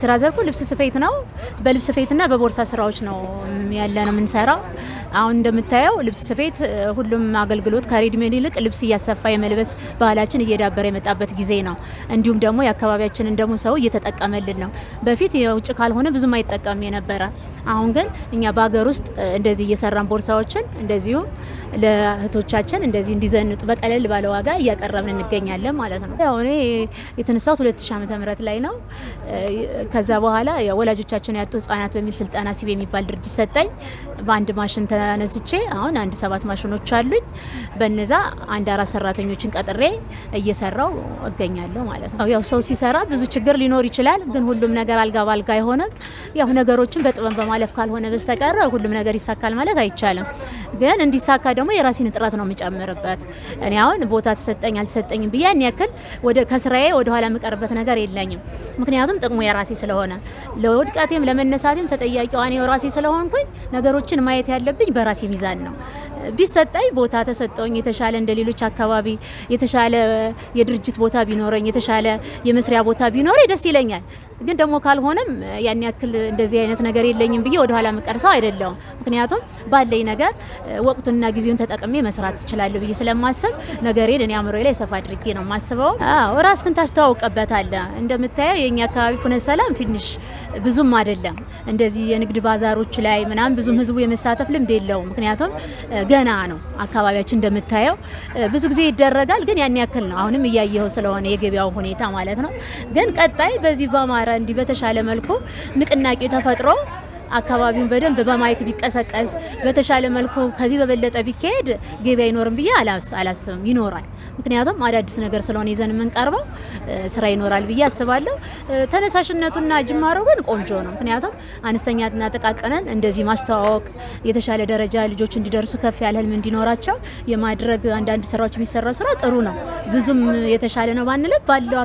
ስራ ዘርፉ ልብስ ስፌት ነው። በልብስ ስፌትና በቦርሳ ስራዎች ነው ያለነው የምንሰራው። አሁን እንደምታየው ልብስ ስፌት ሁሉም አገልግሎት ከሬድሜድ ይልቅ ልብስ እያሰፋ የመልበስ ባህላችን እየዳበረ የመጣበት ጊዜ ነው። እንዲሁም ደግሞ የአካባቢያችንን ደግሞ ሰው እየተጠቀመልን ነው። በፊት የውጭ ካልሆነ ብዙም አይጠቀም የነበረ። አሁን ግን እኛ በሀገር ውስጥ እንደዚህ እየሰራን ቦርሳዎችን እንደዚሁ ለእህቶቻችን እንደዚህ እንዲዘንጡ በቀለል ባለ ዋጋ እያቀረብን እንገኛለን ማለት ነው። ያው እኔ የተነሳሁት 2000 ዓ.ም ላይ ነው። ከዛ በኋላ ወላጆቻቸውን ያጡ ህጻናት በሚል ስልጠና ሲብ የሚባል ድርጅት ሰጠኝ። በአንድ ማሽን ተነስቼ አሁን 7 ማሽኖች አሉኝ። በነዛ 4 ሰራተኞችን ቀጥሬ እየሰራው እገኛለሁ ማለት ነው። ያው ሰው ሲሰራ ብዙ ችግር ሊኖር ይችላል፣ ግን ሁሉም ነገር አልጋ ባልጋ አይሆንም። ያው ነገሮችን በጥበብ በማለፍ ካልሆነ በስተቀር ሁሉም ነገር ይሳካል ማለት አይቻልም። ግን እንዲሳካ ደግሞ የራሴን ጥረት ነው የምጨምርበት። እኔ አሁን ቦታ ተሰጠኝ አልተሰጠኝም ብዬ ያን ያክል ከስራዬ ወደ ኋላ የምቀርበት ነገር የለኝም። ምክንያቱም ጥቅሙ የራሴ ስለሆነ ለውድቀቴም ለመነሳቴም ተጠያቂዋ እኔ ራሴ ስለሆንኩኝ ነገሮችን ማየት ያለብኝ በራሴ ሚዛን ነው። ቢሰጠኝ ቦታ ተሰጠኝ የተሻለ እንደሌሎች አካባቢ የተሻለ የድርጅት ቦታ ቢኖረኝ የተሻለ የመስሪያ ቦታ ቢኖረኝ ደስ ይለኛል። ግን ደግሞ ካልሆነም ያን ያክል እንደዚህ አይነት ነገር የለኝም ብዬ ወደ ኋላ መቀርሰው አይደለም። ምክንያቱም ባለኝ ነገር ወቅቱንና ጊዜውን ተጠቅሜ መስራት እችላለሁ ብዬ ስለማስብ ነገሬን እኔ አእምሮዬ ላይ ሰፋ አድርጌ ነው የማስበው። ራስክን ታስተዋውቀበታለህ። እንደምታየው የኛ አካባቢ ፍኖተ ሰላም ትንሽ ብዙም አይደለም። እንደዚህ የንግድ ባዛሮች ላይ ምናምን ብዙም ህዝቡ የመሳተፍ ልምድ የለውም። ምክንያቱም ገና ነው አካባቢያችን እንደምታየው ብዙ ጊዜ ይደረጋል፣ ግን ያን ያክል ነው። አሁንም እያየው ስለሆነ የገበያው ሁኔታ ማለት ነው። ግን ቀጣይ በዚህ በማራ እንዲህ በተሻለ መልኩ ንቅናቄ ተፈጥሮ አካባቢውን በደንብ በማይክ ቢቀሰቀስ በተሻለ መልኩ ከዚህ በበለጠ ቢካሄድ ገበያ አይኖርም ብዬ አላስብም። ይኖራል። ምክንያቱም አዳዲስ ነገር ስለሆነ ይዘን የምንቀርበው ስራ ይኖራል ብዬ አስባለሁ። ተነሳሽነቱና ጅማሬው ግን ቆንጆ ነው። ምክንያቱም አነስተኛና ጥቃቅንን እንደዚህ ማስተዋወቅ የተሻለ ደረጃ ልጆች እንዲደርሱ ከፍ ያለ ህልም እንዲኖራቸው የማድረግ አንዳንድ ስራዎች የሚሰራው ስራ ጥሩ ነው። ብዙም የተሻለ ነው ባንልም ባለው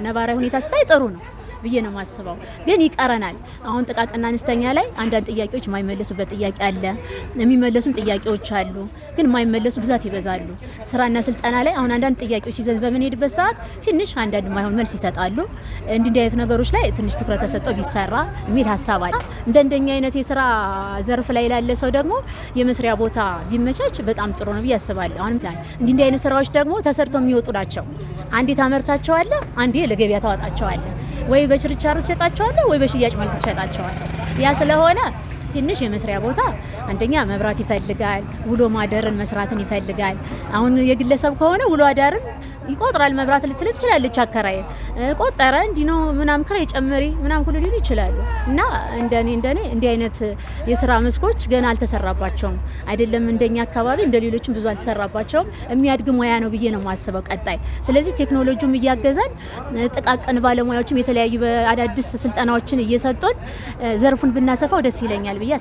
ነባራዊ ሁኔታ ስታይ ጥሩ ነው ብዬ ነው ማስበው። ግን ይቀረናል። አሁን ጥቃቅንና አነስተኛ ላይ አንዳንድ ጥያቄዎች የማይመለሱበት ጥያቄ አለ፣ የሚመለሱም ጥያቄዎች አሉ፣ ግን የማይመለሱ ብዛት ይበዛሉ። ስራና ስልጠና ላይ አሁን አንዳንድ ጥያቄዎች ይዘን በምንሄድበት ሰዓት ትንሽ አንዳንድ የማይሆን መልስ ይሰጣሉ። እንዲህ አይነት ነገሮች ላይ ትንሽ ትኩረት ተሰጥቶ ቢሰራ የሚል ሀሳብ አለ። እንደኛ አይነት የስራ ዘርፍ ላይ ላለ ሰው ደግሞ የመስሪያ ቦታ ቢመቻች በጣም ጥሩ ነው ብዬ አስባለሁ። አሁን እንዲህ አይነት ስራዎች ደግሞ ተሰርተው የሚወጡ ናቸው። አንዴ ታመርታቸዋለህ፣ አንዴ ለገበያ ታወጣቸዋለህ። ወይ በችርቻሮ ትሸጣቸዋለህ ወይ በሽያጭ መልክ ትሸጣቸዋለህ። ያ ስለሆነ ትንሽ የመስሪያ ቦታ አንደኛ መብራት ይፈልጋል፣ ውሎ ማደርን መስራትን ይፈልጋል። አሁን የግለሰብ ከሆነ ውሎ አዳርን ይቆጥራል። መብራት ልትል ትችላለች፣ አከራይ ቆጠረ እንዲህ ነው ምናምን ክራይ ጨምሪ ምናምን ሁሉ ሊሉ ይችላሉ። እና እንደኔ እንዲህ አይነት የስራ መስኮች ገና አልተሰራባቸውም። አይደለም እንደኛ አካባቢ እንደሌሎችም ብዙ አልተሰራባቸውም። የሚያድግ ሙያ ነው ብዬ ነው የማስበው ቀጣይ። ስለዚህ ቴክኖሎጂውም እያገዛን ጥቃቅን ባለሙያዎችም የተለያዩ አዳዲስ ስልጠናዎችን እየሰጡን ዘርፉን ብናሰፋው ደስ ይለኛል ብዬ